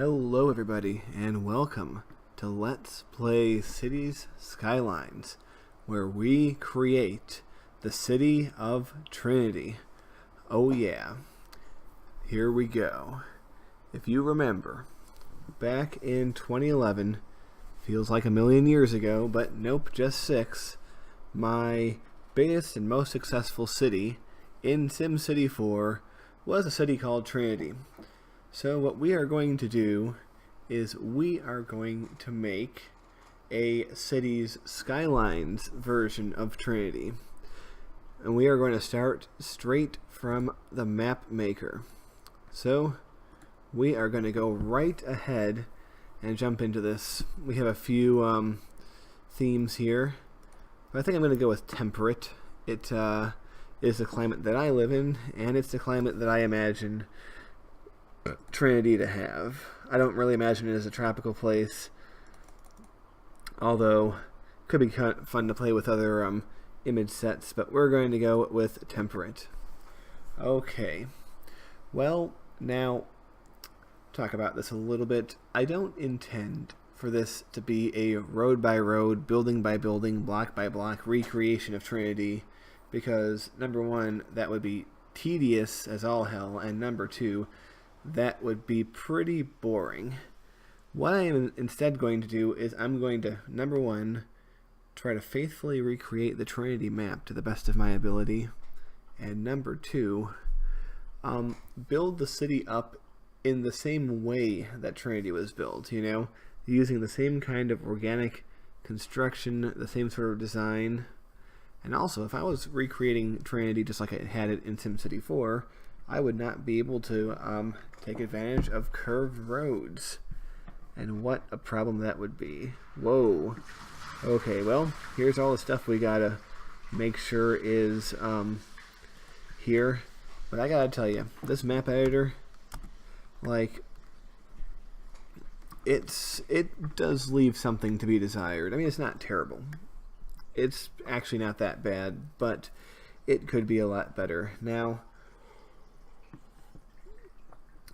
Hello everybody and welcome to Let's Play Cities Skylines, where we create the city of Trinity. Oh yeah, here we go. If you remember, back in 2011, feels like a million years ago, but nope, just 6, my biggest and most successful city in SimCity 4 was a city called Trinity. So what we are going to do is we are going to make a city's Skylines version of Trinity. And we are going to start straight from the map maker. So we are going to go right ahead and jump into this. We have a few themes here. I think I'm going to go with temperate. It is the climate that I live in, and it's the climate that I imagine Trinity to have. I don't really imagine it as a tropical place, although it could be kind of fun to play with other image sets, but we're going to go with temperate. Okay, well, now talk about this a little bit. I don't intend for this to be a road by road, building by building, block by block recreation of Trinity, because number one, that would be tedious as all hell, and number two, that would be pretty boring. What I am instead going to do is I'm going to, number one, try to faithfully recreate the Trinity map to the best of my ability, and number two, build the city up in the same way that Trinity was built, you know, using the same kind of organic construction, the same sort of design. And also, if I was recreating Trinity just like I had it in SimCity 4, I would not be able to take advantage of curved roads. And what a problem that would be. Whoa. Okay, well, here's all the stuff we gotta make sure is here. But I gotta tell you, this map editor, like, it does leave something to be desired. I mean, it's not terrible. It's actually not that bad, but it could be a lot better. Now,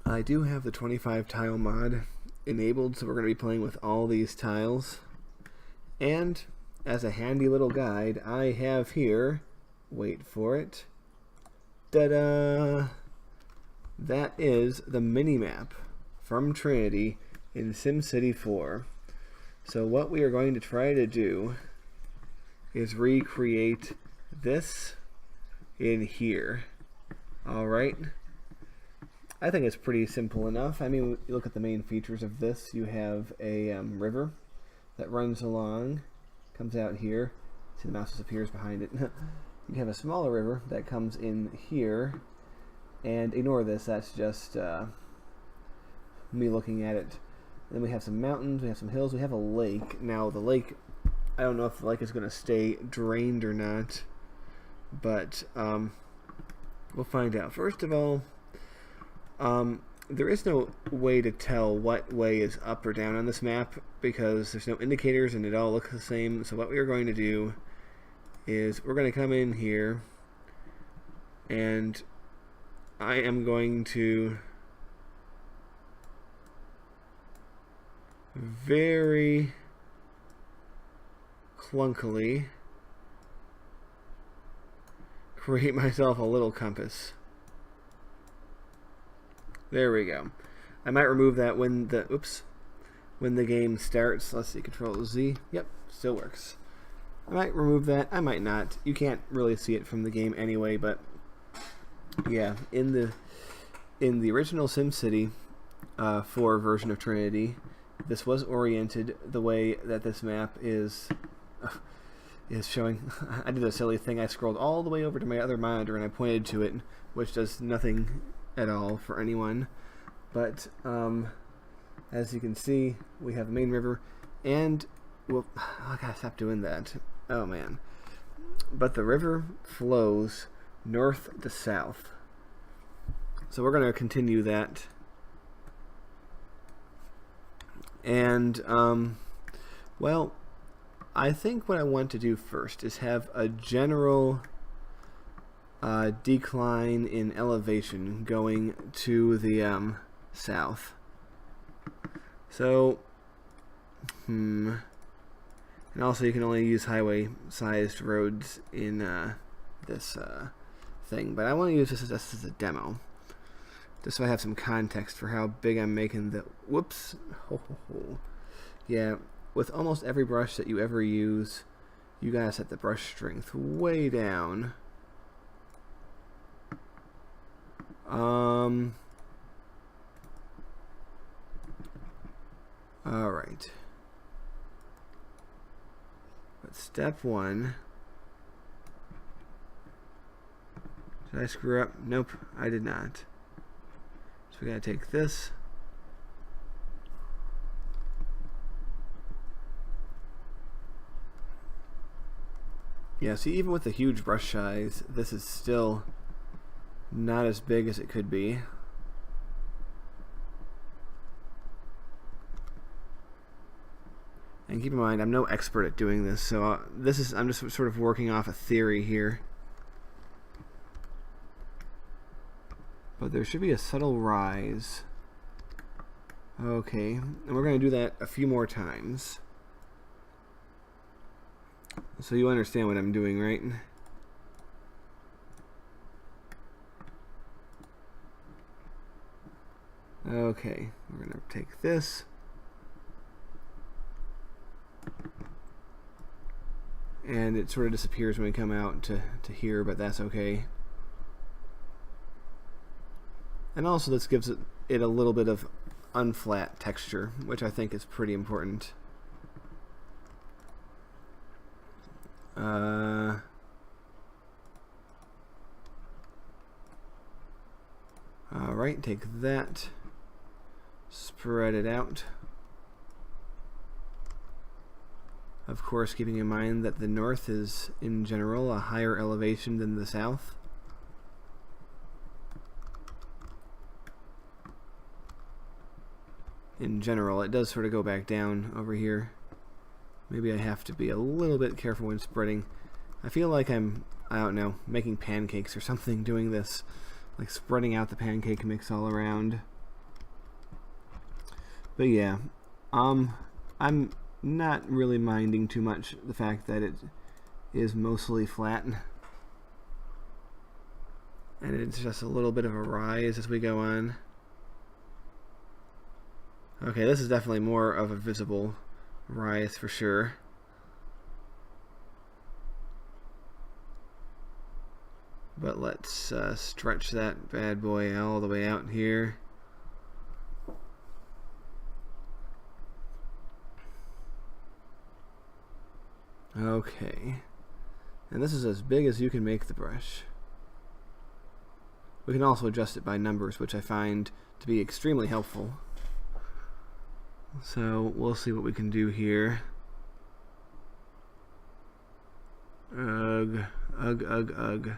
I do have the 25 tile mod enabled, so we're going to be playing with all these tiles. And as a handy little guide, I have here, wait for it, ta-da! That is the mini-map from Trinity in SimCity 4. So what we are going to try to do is recreate this in here. Alright? I think it's pretty simple enough. I mean, you look at the main features of this. You have a river that runs along, comes out here. See, the mouse disappears behind it. You have a smaller river that comes in here, and ignore this, that's just me looking at it. Then we have some mountains, we have some hills, we have a lake. Now, the lake, I don't know if the lake is going to stay drained or not, but we'll find out. First of all, there is no way to tell what way is up or down on this map because there's no indicators and it all looks the same. So what we are going to do is we're going to come in here and I am going to very clunkily create myself a little compass. There we go. I might remove that when the game starts. Let's see, Control Z. Yep, still works. I might remove that. I might not. You can't really see it from the game anyway, but yeah, in the original SimCity 4 version of Trinity, this was oriented the way that this map is showing. I did a silly thing. I scrolled all the way over to my other monitor and I pointed to it, which does nothing at all for anyone, but as you can see, we have the main river, and well, I gotta stop doing that. Oh man! But the river flows north to south, so we're gonna continue that. And well, I think what I want to do first is have a general decline in elevation going to the south. So, and also you can only use highway-sized roads in this thing, but I want to use this as a demo, just so I have some context for how big I'm making the. Whoops. Yeah, with almost every brush that you ever use, you gotta set the brush strength way down. Alright. But step one. Did I screw up? Nope, I did not. So we gotta take this. Yeah, see, even with the huge brush size, this is still not as big as it could be. And keep in mind, I'm no expert at doing this, so I'm just sort of working off a theory here. But there should be a subtle rise. Okay, and we're going to do that a few more times. So you understand what I'm doing, right? Okay, we're going to take this. And it sort of disappears when we come out to here, but that's okay. And also this gives it a little bit of unflat texture, which I think is pretty important. Alright, take that, spread it out. Of course, keeping in mind that the north is, in general, a higher elevation than the south. In general, it does sort of go back down over here. Maybe I have to be a little bit careful when spreading. I feel like I'm, I don't know, making pancakes or something doing this. Like spreading out the pancake mix all around. But yeah, I'm not really minding too much the fact that it is mostly flat. And it's just a little bit of a rise as we go on. Okay, this is definitely more of a visible rise for sure. But let's stretch that bad boy all the way out here. Okay. And this is as big as you can make the brush. We can also adjust it by numbers, which I find to be extremely helpful. So we'll see what we can do here. Ugh, ugh, ugh, ugh.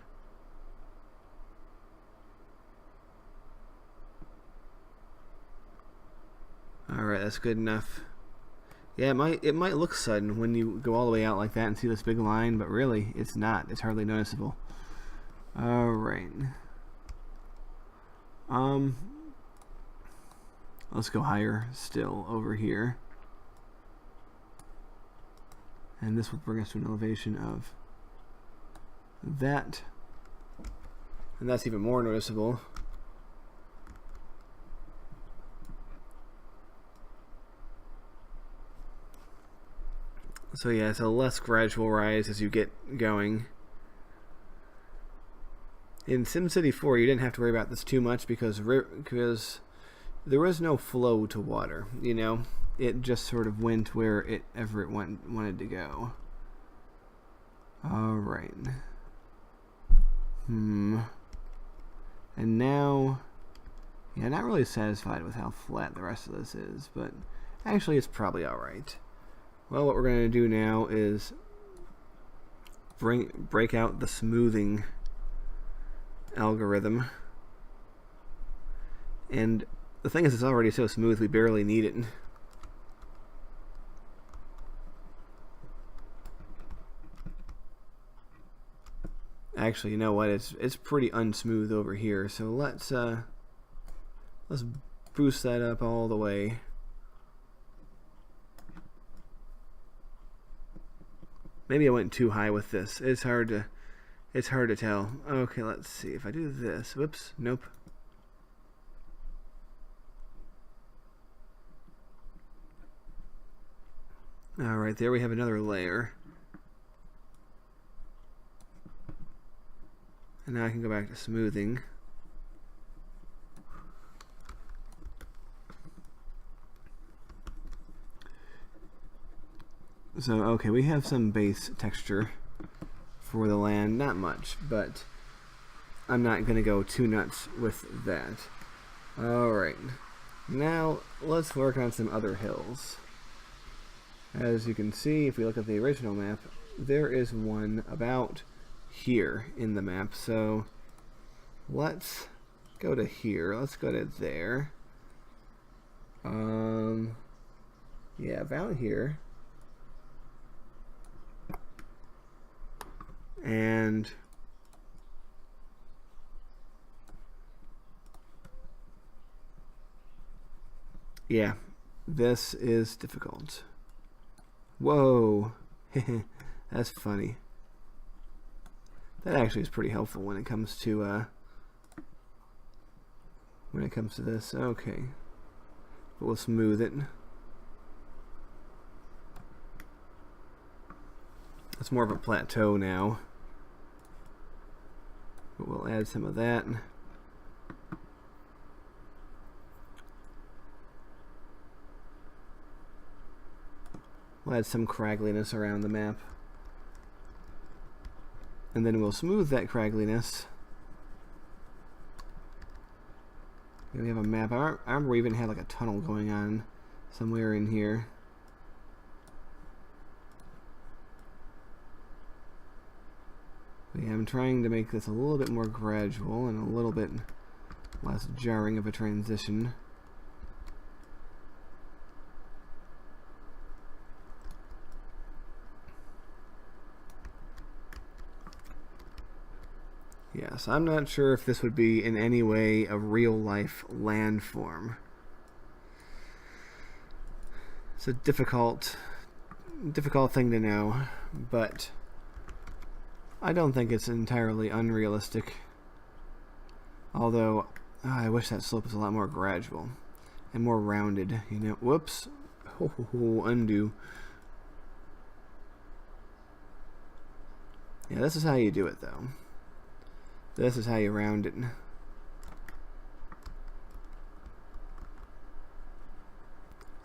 Alright, that's good enough. Yeah, it might look sudden when you go all the way out like that and see this big line, but really, it's not. It's hardly noticeable. Alright. Let's go higher still over here. And this will bring us to an elevation of that. And that's even more noticeable. So yeah, it's a less gradual rise as you get going. In SimCity 4, you didn't have to worry about this too much because there was no flow to water, you know? It just sort of went wherever it wanted to go. Alright. And now, yeah, not really satisfied with how flat the rest of this is, but actually it's probably alright. Well, what we're going to do now is break out the smoothing algorithm. And the thing is, it's already so smooth we barely need it. Actually, you know what? It's pretty unsmooth over here. So let's boost that up all the way. Maybe I went too high with this. It's hard to tell. Okay, let's see. If I do this, whoops, nope. Alright, there we have another layer. And now I can go back to smoothing. So, okay, we have some base texture for the land. Not much, but I'm not going to go too nuts with that. Alright, now let's work on some other hills. As you can see, if we look at the original map, there is one about here in the map. So let's go to here. Let's go to there. Yeah, about here. And yeah, this is difficult. Whoa, that's funny. That actually is pretty helpful when it comes to this. Okay, but we'll smooth it. It's more of a plateau now, but we'll add some of that. We'll add some craggliness around the map. And then we'll smooth that craggliness. And we have a map. I remember we even had like a tunnel going on somewhere in here. But yeah, I'm trying to make this a little bit more gradual and a little bit less jarring of a transition. Yes, I'm not sure if this would be in any way a real-life landform. It's a difficult thing to know, but I don't think it's entirely unrealistic. Although, I wish that slope was a lot more gradual and more rounded, you know. Whoops. Oh, undo. Yeah, this is how you do it, though. This is how you round it.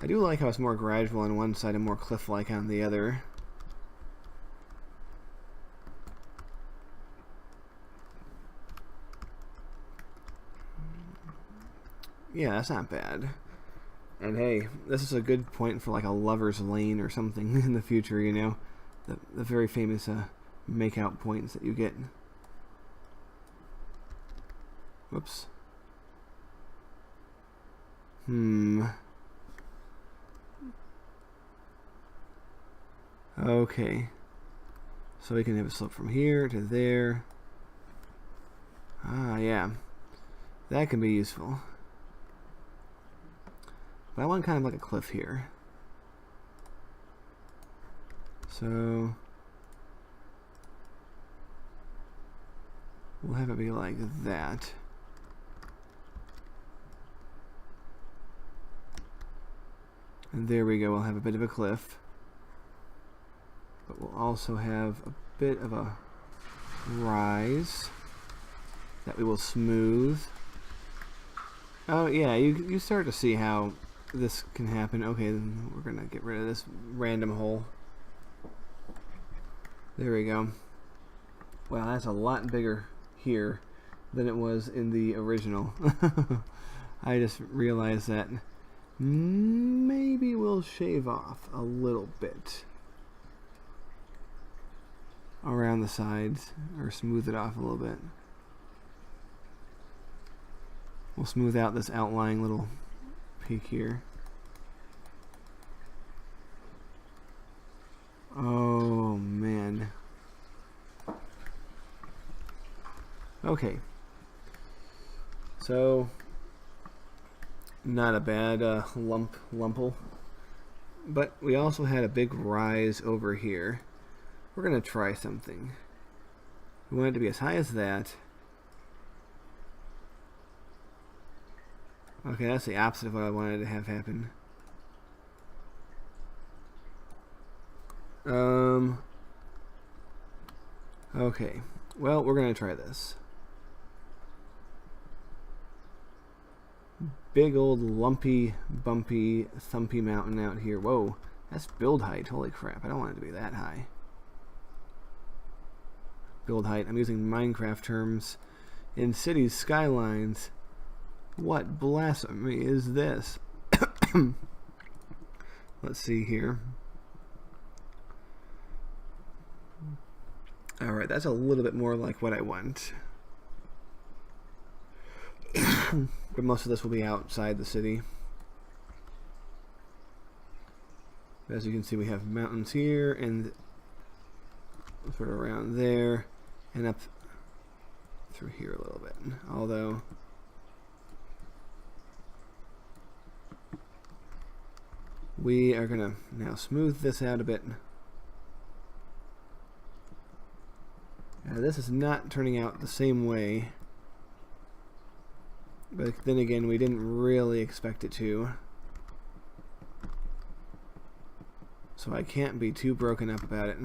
I do like how it's more gradual on one side and more cliff-like on the other. Yeah, that's not bad. And hey, this is a good point for like a lover's lane or something in the future, you know? The very famous make-out points that you get. Whoops. Okay. So we can have a slope from here to there. Ah, yeah. That can be useful. But I want kind of like a cliff here. So we'll have it be like that. And there we go, we'll have a bit of a cliff. But we'll also have a bit of a rise that we will smooth. Oh yeah, you start to see how this can happen. Okay, then we're gonna get rid of this random hole. There we go. Wow, that's a lot bigger here than it was in the original. I just realized that. Maybe we'll shave off a little bit around the sides, or smooth it off a little bit. We'll smooth out this outlying little peak here. Oh man. Okay. So not a bad lumple. But we also had a big rise over here. We're going to try something. We want it to be as high as that. Okay, that's the opposite of what I wanted to have happen. Okay. Well, we're going to try this. Big old lumpy, bumpy, thumpy mountain out here. Whoa, that's build height. Holy crap, I don't want it to be that high. Build height. I'm using Minecraft terms. In cities, skylines. What blasphemy is this? Let's see here. Alright, that's a little bit more like what I want. But most of this will be outside the city. As you can see, we have mountains here and sort of around there and up through here a little bit. Although we are going to now smooth this out a bit. Now, this is not turning out the same way. But then again, we didn't really expect it to. So I can't be too broken up about it.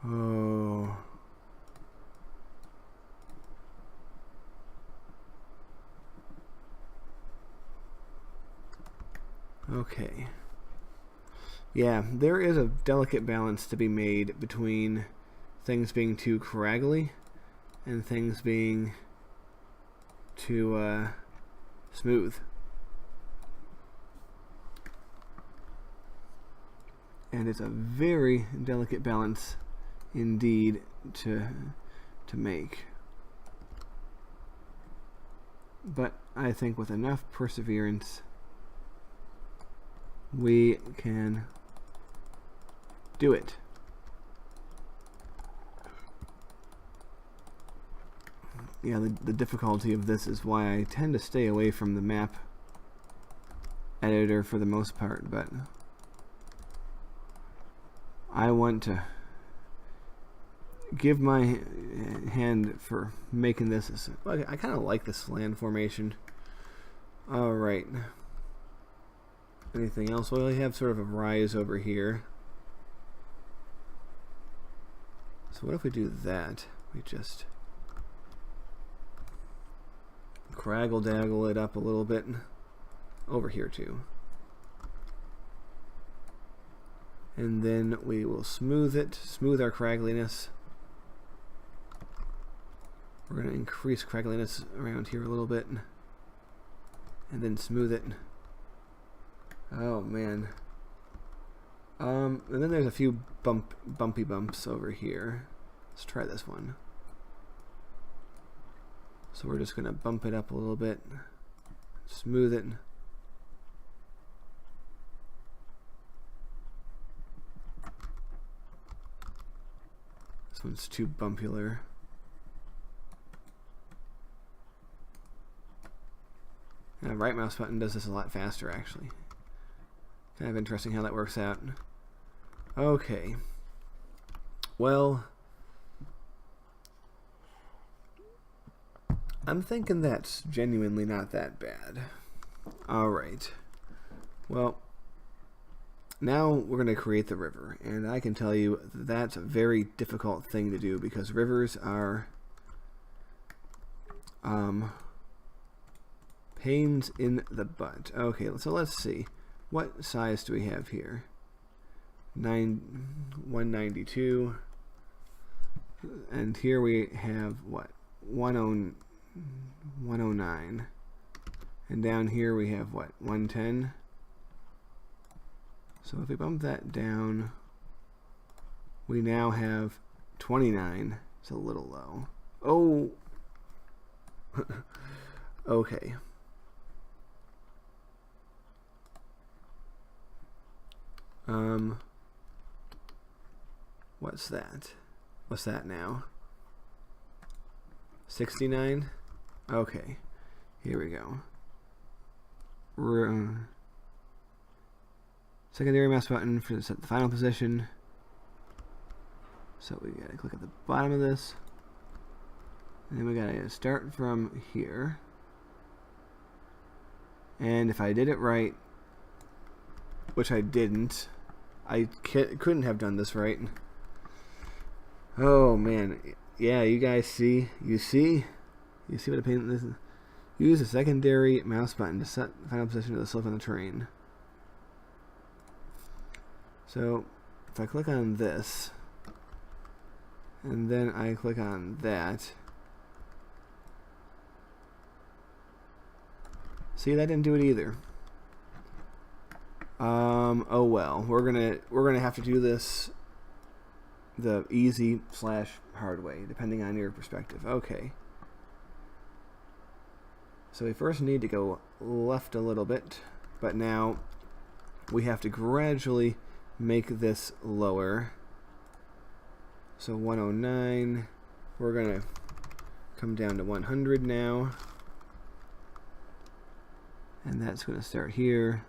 Oh. Okay. Yeah, there is a delicate balance to be made between things being too craggly and things being too smooth. And it's a very delicate balance indeed to make. But I think with enough perseverance we can do it. Yeah, the difficulty of this is why I tend to stay away from the map editor for the most part, but I want to give my hand for making this. I kind of like this land formation. Alright. Anything else? Well, we have sort of a rise over here. So what if we do that? We just craggle-daggle it up a little bit over here too. And then we will smooth it, smooth our craggliness. We're going to increase craggliness around here a little bit. And then smooth it. Oh man. And then there's a few bumpy bumps over here. Let's try this one. So we're just going to bump it up a little bit, smooth it. This one's too bumpular. And right mouse button does this a lot faster actually. Kind of interesting how that works out. Okay. Well, I'm thinking that's genuinely not that bad. Alright. Well, now we're going to create the river. And I can tell you that's a very difficult thing to do because rivers are pains in the butt. Okay, so let's see. What size do we have here? 192. And here we have what? 109. And down here we have what? 110. So if we bump that down, we now have 29. It's a little low. Oh. Okay. What's that? What's that now? 69? Okay. Here we go. Secondary mouse button for set the final position. So we gotta click at the bottom of this. And then we gotta start from here. And if I did it right, which I didn't, I couldn't have done this right. Oh man, yeah, you guys see? You see what a pain this is? Use a secondary mouse button to set the final position of the slope on the terrain. So, if I click on this, and then I click on that, see, that didn't do it either. Oh well, we're gonna have to do this the easy / hard way, depending on your perspective. Okay. So we first need to go left a little bit, but now we have to gradually make this lower. So 109, we're gonna come down to 100 now, and that's gonna start here.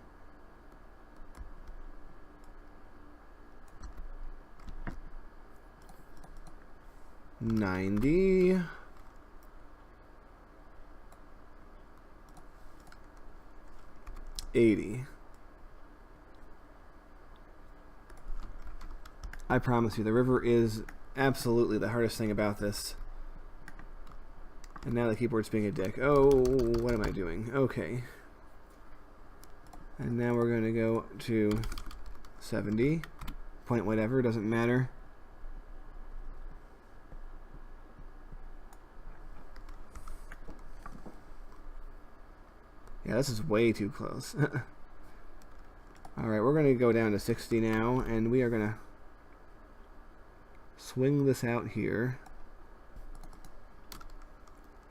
90. 80. I promise you, the river is absolutely the hardest thing about this. And now the keyboard's being a dick. Oh, what am I doing? Okay. And now we're going to go to 70. Point whatever, doesn't matter. Yeah, this is way too close. Alright, we're going to go down to 60 now, and we are going to swing this out here.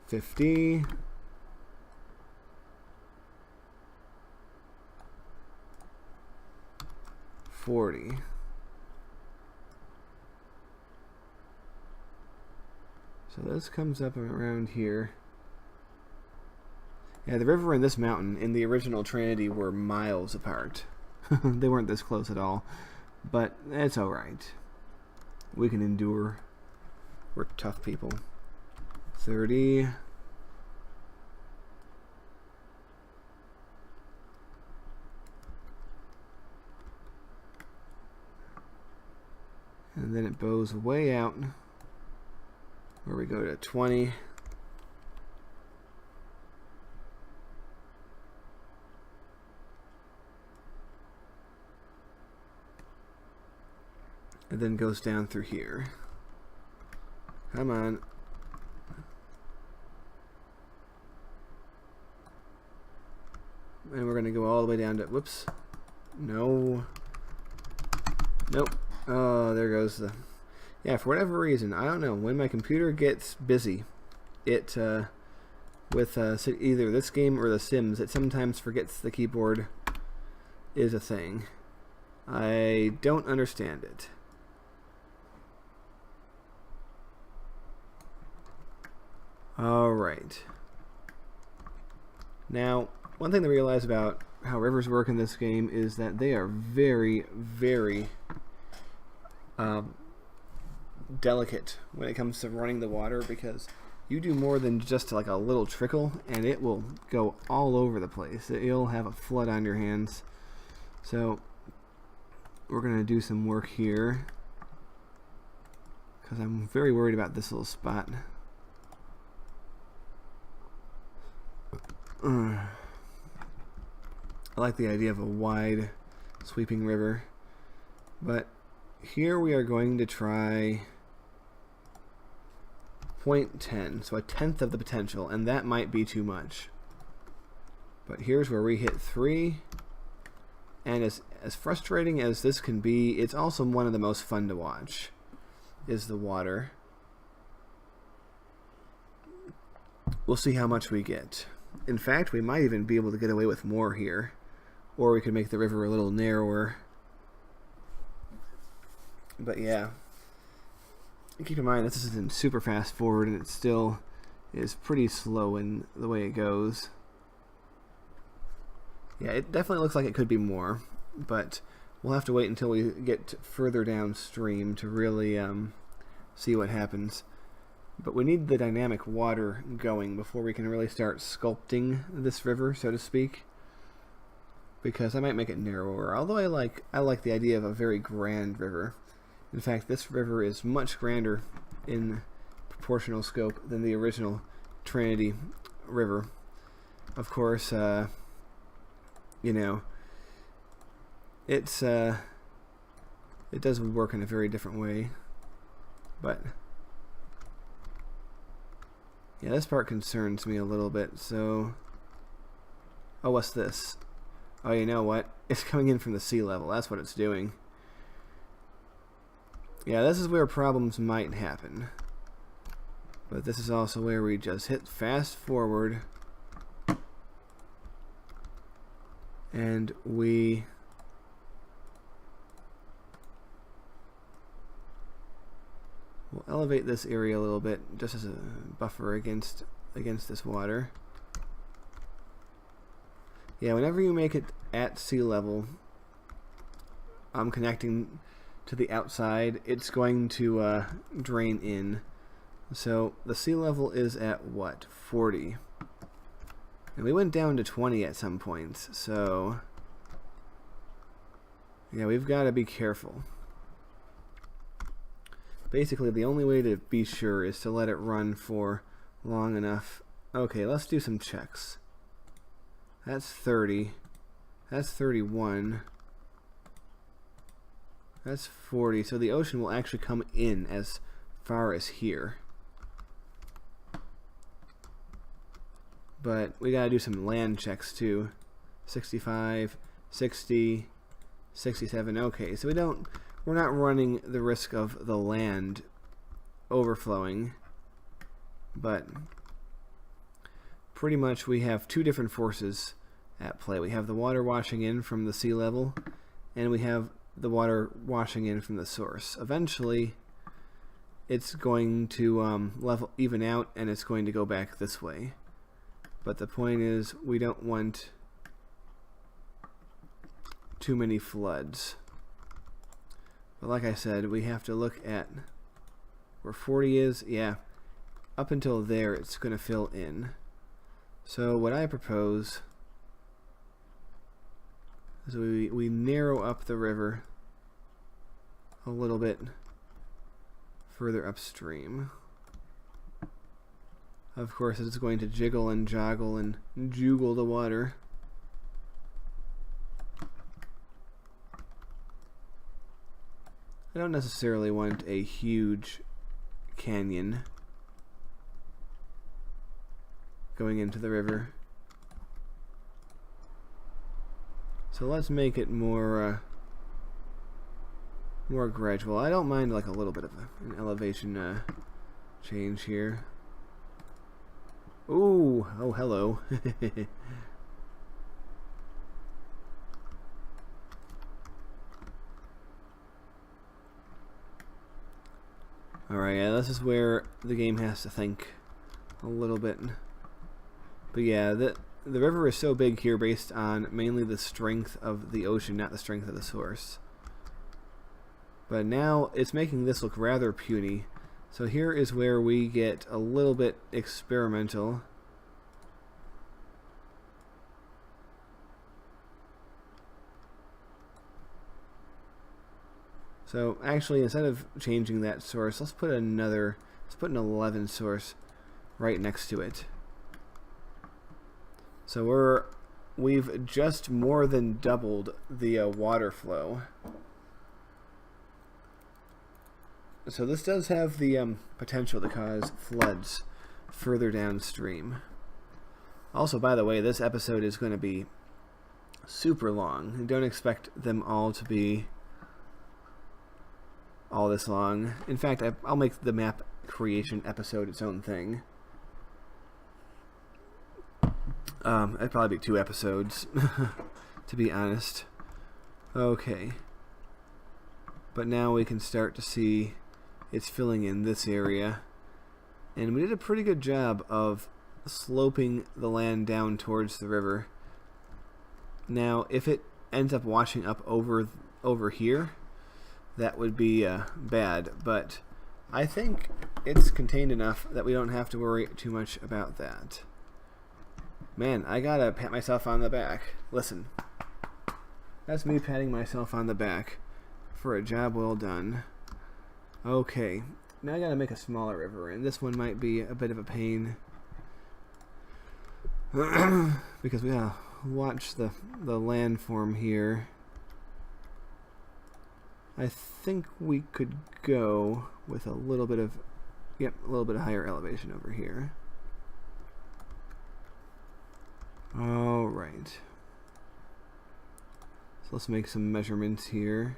50. 40. So this comes up around here. Yeah, the river and this mountain in the original Trinity were miles apart. They weren't this close at all. But it's alright. We can endure. We're tough people. 30. And then it bows way out, where we go to 20. And then goes down through here. Come on. And we're going to go all the way down to, whoops. No. Nope. Oh, there goes the... Yeah, for whatever reason, I don't know. When my computer gets busy, it, with either this game or The Sims, it sometimes forgets the keyboard is a thing. I don't understand it. Alright. Now, one thing to realize about how rivers work in this game is that they are very, very delicate when it comes to running the water, because you do more than just like a little trickle and it will go all over the place. You'll have a flood on your hands. So we're going to do some work here because I'm very worried about this little spot. I like the idea of a wide sweeping river, but here we are going to try 0.10, so a tenth of the potential, and that might be too much. But here's where we hit 3, and as frustrating as this can be, it's also one of the most fun to watch, is the water. We'll see how much we get. In fact, we might even be able to get away with more here, or we could make the river a little narrower. But yeah, keep in mind this isn't super fast forward, and it still is pretty slow in the way it goes. Yeah, it definitely looks like it could be more, but we'll have to wait until we get further downstream to really see what happens. But we need the dynamic water going before we can really start sculpting this river, so to speak. Because I might make it narrower, although I like the idea of a very grand river. In fact, this river is much grander in proportional scope than the original Trinity River. Of course, you know, it does work in a very different way, but yeah, this part concerns me a little bit. So, oh, what's this? Oh, you know what? It's coming in from the sea level. That's what it's doing. Yeah, this is where problems might happen. But this is also where we just hit fast forward. And we'll elevate this area a little bit just as a buffer against this water. Yeah, whenever you make it at sea level, I'm connecting to the outside, it's going to drain in. So the sea level is at what? 40. And we went down to 20 at some points, so yeah, we've got to be careful. Basically, the only way to be sure is to let it run for long enough. Okay, let's do some checks. That's 30. That's 31. That's 40. So the ocean will actually come in as far as here. But we gotta do some land checks too. 65, 60, 67. Okay, so we're not running the risk of the land overflowing, but pretty much we have two different forces at play. We have the water washing in from the sea level, and we have the water washing in from the source. Eventually, it's going to even out, and it's going to go back this way. But the point is, we don't want too many floods. But like I said, we have to look at where 40 is. Yeah, up until there, it's going to fill in. So what I propose is we narrow up the river a little bit further upstream. Of course, it's going to jiggle and joggle and juggle the water. I don't necessarily want a huge canyon going into the river. So let's make it more gradual. I don't mind like a little bit of an elevation change here. Ooh, oh hello. Alright, yeah, this is where the game has to think a little bit. But yeah, the river is so big here based on mainly the strength of the ocean, not the strength of the source. But now it's making this look rather puny. So here is where we get a little bit experimental. So actually, instead of changing that source, let's put an 11 source right next to it. So we've just more than doubled the water flow. So this does have the potential to cause floods further downstream. Also, by the way, this episode is going to be super long. Don't expect them all to be all this long. In fact, I'll make the map creation episode its own thing. It'd probably be 2 episodes, to be honest. Okay. But now we can start to see it's filling in this area. And we did a pretty good job of sloping the land down towards the river. Now, if it ends up washing up over over here, that would be bad. But I think it's contained enough that we don't have to worry too much about that. Man, I gotta pat myself on the back. Listen, that's me patting myself on the back for a job well done. Okay, now I gotta make a smaller river, and this one might be a bit of a pain because we gotta watch the landform here. I think we could go with a little bit of, a little bit of higher elevation over here. All right. So let's make some measurements here.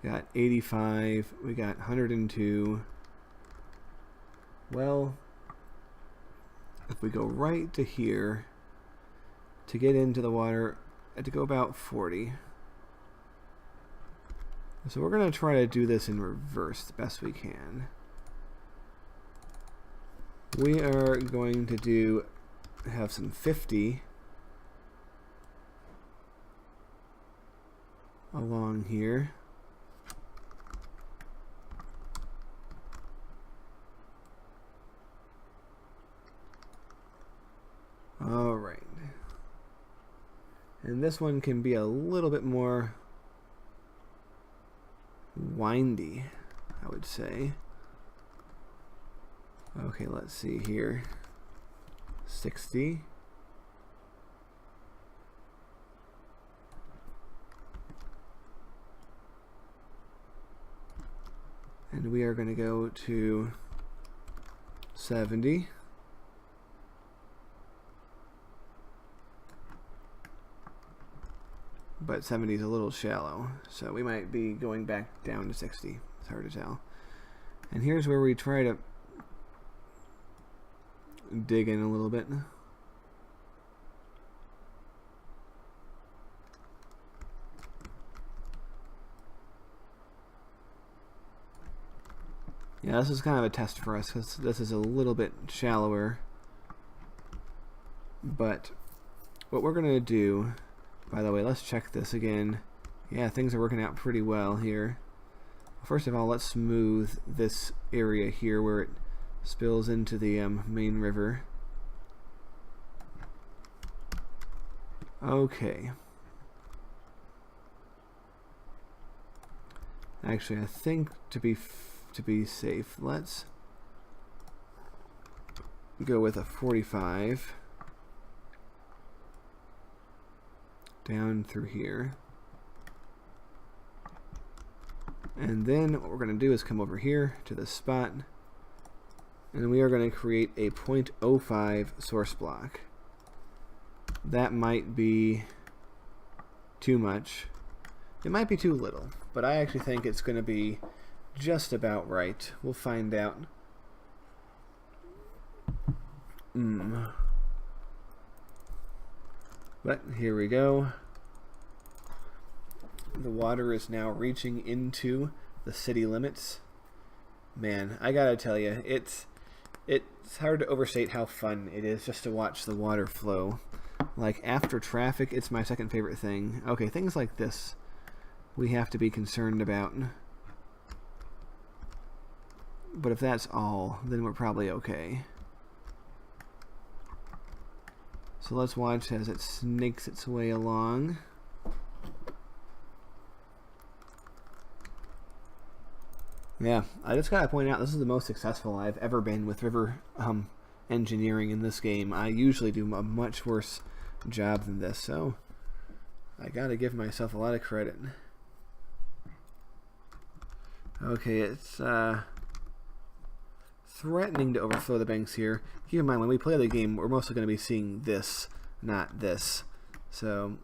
Got 85, we got 102. Well, if we go right to here, to get into the water, I have to go about 40. So we're going to try to do this in reverse the best we can. We are going to have some 50 along here. All right. And this one can be a little bit more windy, I would say. Okay, let's see here. 60. And we are going to go to 70. But 70 is a little shallow, so we might be going back down to 60. It's hard to tell. And here's where we try to dig in a little bit. Yeah, this is kind of a test for us because this is a little bit shallower. But what we're going to do, by the way, let's check this again. Yeah, things are working out pretty well here. First of all, let's smooth this area here where it spills into the main river. Okay. Actually, I think to be safe, let's go with a 45 down through here. And then what we're going to do is come over here to this spot, and we are going to create a 0.05 source block. That might be too much. It might be too little, but I actually think it's going to be just about right. We'll find out. But here we go. The water is now reaching into the city limits. Man, I gotta tell you, it's hard to overstate how fun it is just to watch the water flow. Like, after traffic, it's my second favorite thing. Okay, things like this we have to be concerned about. But if that's all, then we're probably okay. So let's watch as it snakes its way along. Yeah, I just gotta point out, this is the most successful I've ever been with river engineering in this game. I usually do a much worse job than this, so I gotta give myself a lot of credit. Okay, it's threatening to overflow the banks here. Keep in mind, when we play the game, we're mostly going to be seeing this, not this. So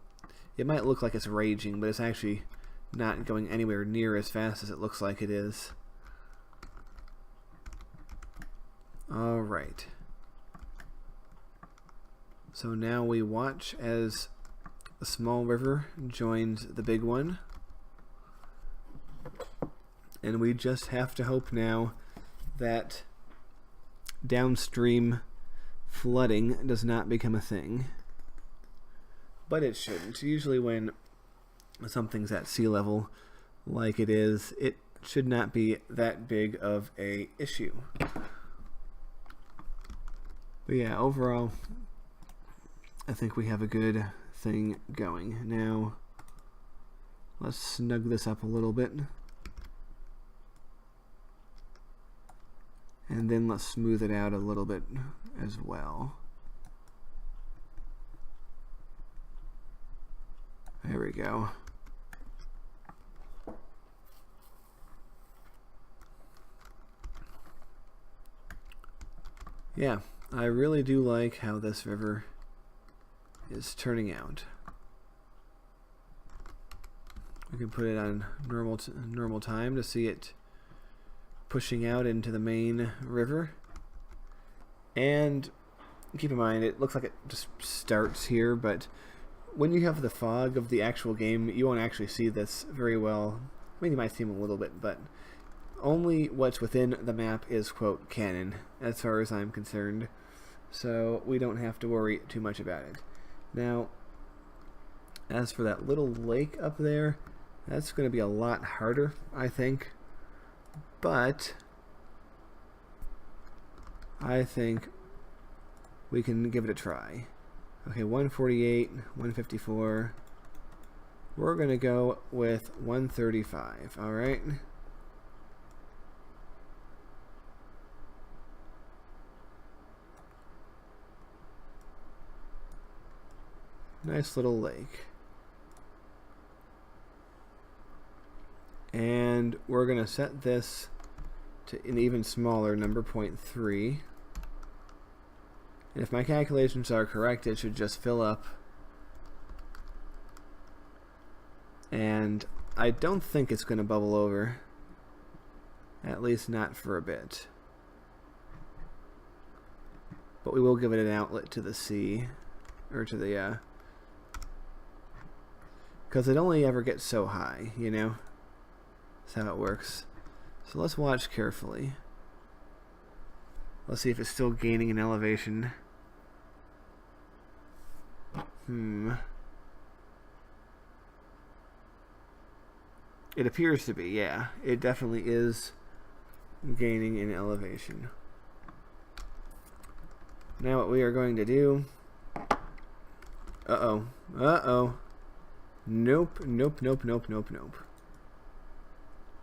it might look like it's raging, but it's actually not going anywhere near as fast as it looks like it is. Alright. So now we watch as the small river joins the big one. And we just have to hope now that downstream flooding does not become a thing. But it shouldn't. Usually when something's at sea level like it is, it should not be that big of a issue. But yeah, overall, I think we have a good thing going. Now, let's snug this up a little bit. And then let's smooth it out a little bit as well. There we go. Yeah, I really do like how this river is turning out. We can put it on normal time to see it pushing out into the main river. And keep in mind, it looks like it just starts here, but when you have the fog of the actual game, you won't actually see this very well. I mean, you might see them a little bit, but only what's within the map is, quote, canon, as far as I'm concerned. So we don't have to worry too much about it. Now, as for that little lake up there, that's going to be a lot harder, I think. But I think we can give it a try. Okay, 148, 154. We're going to go with 135, all right? Nice little lake. And we're going to set this to an even smaller number, 0.3. And if my calculations are correct, it should just fill up. And I don't think it's going to bubble over. At least not for a bit. But we will give it an outlet to the sea. Or to the, because it only ever gets so high, you know? That's how it works. So let's watch carefully. Let's see if it's still gaining in elevation. It appears to be, yeah. It definitely is gaining in elevation. Now what we are going to do... Uh-oh. Uh-oh. Nope, nope, nope, nope, nope, nope.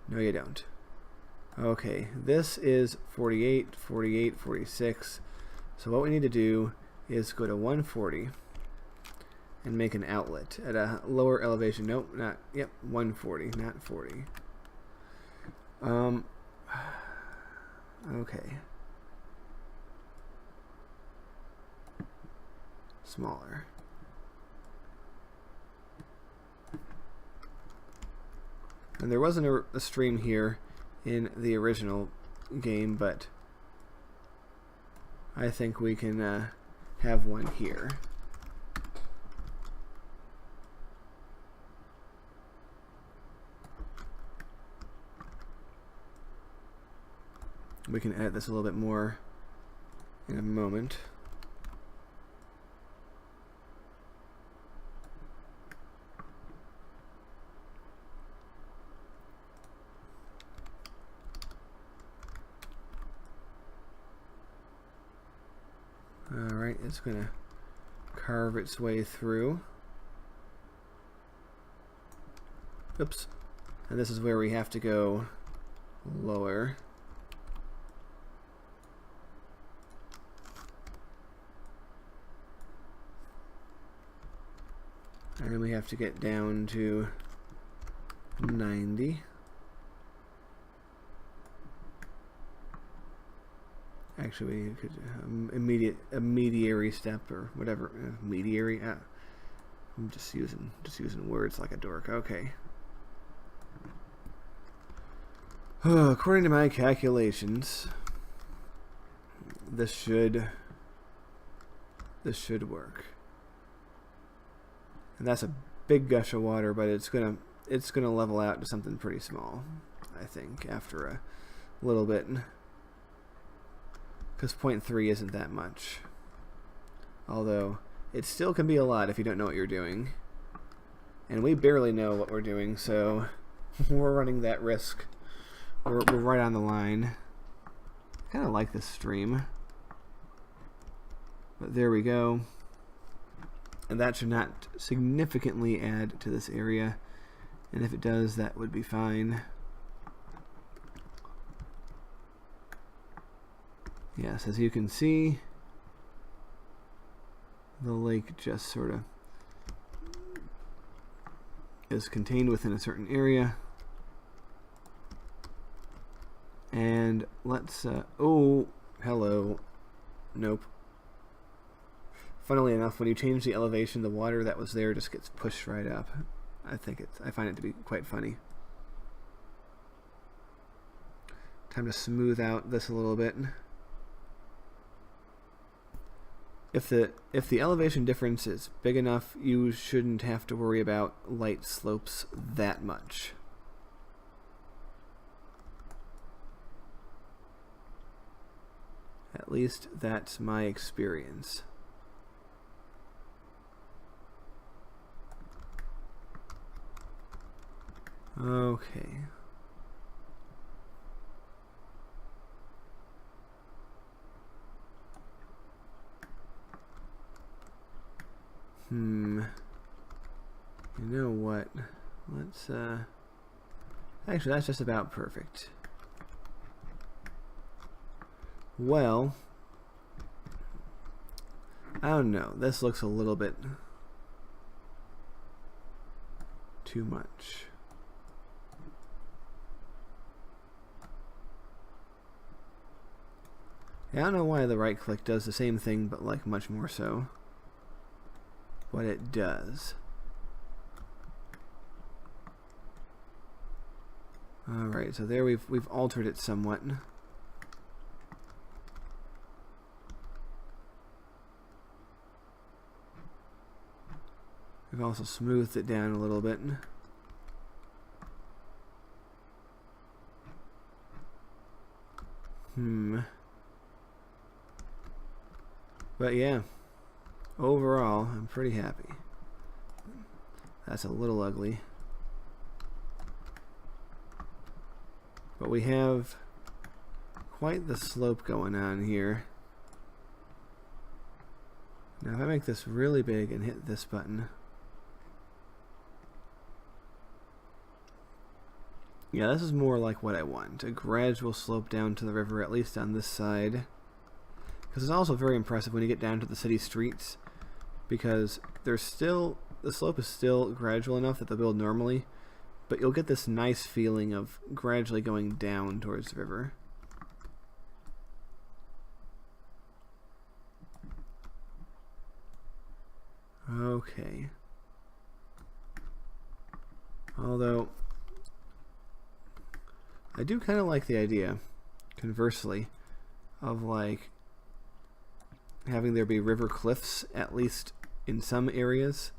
No, you don't. Okay, this is 48, 48, 46. So what we need to do is go to 140 and make an outlet at a lower elevation. Nope, not, yep, 140, not 40. Okay. Smaller. And there wasn't a stream here in the original game, but I think we can have one here. We can edit this a little bit more in a moment. Alright, it's going to carve its way through. Oops. And this is where we have to go lower. And then we have to get down to 90. Actually, we could immediary step or whatever. Mediary. I'm just using words like a dork. Okay. According to my calculations, this should work. And that's a big gush of water, but it's gonna level out to something pretty small, I think, after a little bit. Because 0.3 isn't that much. Although, it still can be a lot if you don't know what you're doing. And we barely know what we're doing, so we're running that risk. We're right on the line. I kind of like this stream. But there we go. And that should not significantly add to this area. And if it does, that would be fine. Yes, as you can see, the lake just sort of is contained within a certain area. And let's, oh, hello. Nope. Funnily enough, when you change the elevation, the water that was there just gets pushed right up. I find it to be quite funny. Time to smooth out this a little bit. If the elevation difference is big enough, you shouldn't have to worry about light slopes that much. At least that's my experience. Okay. You know what? Let's, actually, that's just about perfect. Well, I don't know. This looks a little bit too much. Yeah, I don't know why the right click does the same thing, but like much more so. What it does. Alright, so there we've altered it somewhat. We've also smoothed it down a little bit. But yeah, overall, I'm pretty happy. That's a little ugly. But we have quite the slope going on here. Now if I make this really big and hit this button. Yeah, this is more like what I want. A gradual slope down to the river, at least on this side. Because it's also very impressive when you get down to the city streets. Because there's still, the slope is still gradual enough that they'll build normally. But you'll get this nice feeling of gradually going down towards the river. Okay. Although, I do kind of like the idea, conversely, of like having there be river cliffs, at least in some areas.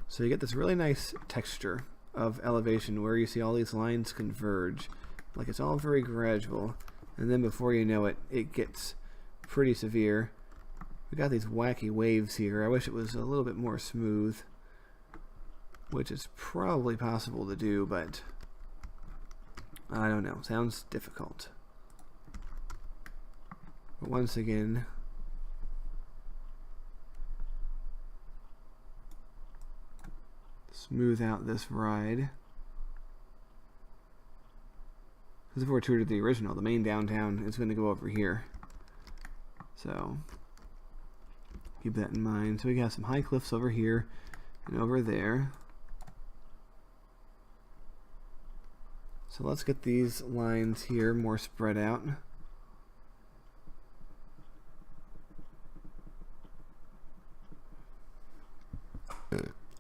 So you get this really nice texture of elevation where you see all these lines converge. Like it's all very gradual. And then before you know it, it gets pretty severe. We got these wacky waves here. I wish it was a little bit more smooth. Which is probably possible to do, but I don't know. Sounds difficult. But once again, smooth out this ride. Because if we're true to the original, the main downtown is going to go over here. So, keep that in mind. So we got some high cliffs over here and over there. So let's get these lines here more spread out.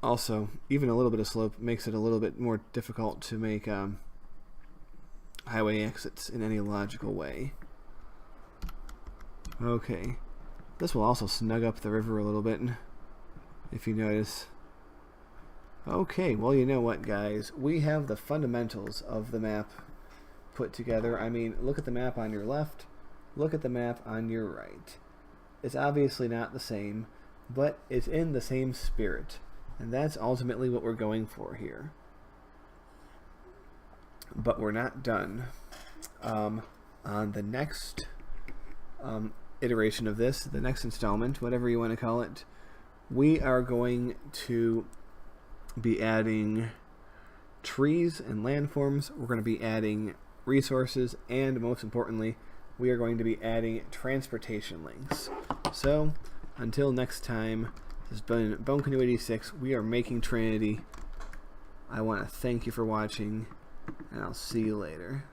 Also, even a little bit of slope makes it a little bit more difficult to make highway exits in any logical way. Okay. This will also snug up the river a little bit, if you notice. Okay, well, you know what, guys? We have the fundamentals of the map put together. I mean, look at the map on your left. Look at the map on your right. It's obviously not the same, but it's in the same spirit. And that's ultimately what we're going for here. But we're not done. On the next iteration of this, the next installment, whatever you want to call it, we are going to be adding trees and landforms. We're going to be adding resources, and most importantly, we are going to be adding transportation links. So, until next time, this has been Bone Canoe 86. We are making Trinity. I want to thank you for watching, and I'll see you later.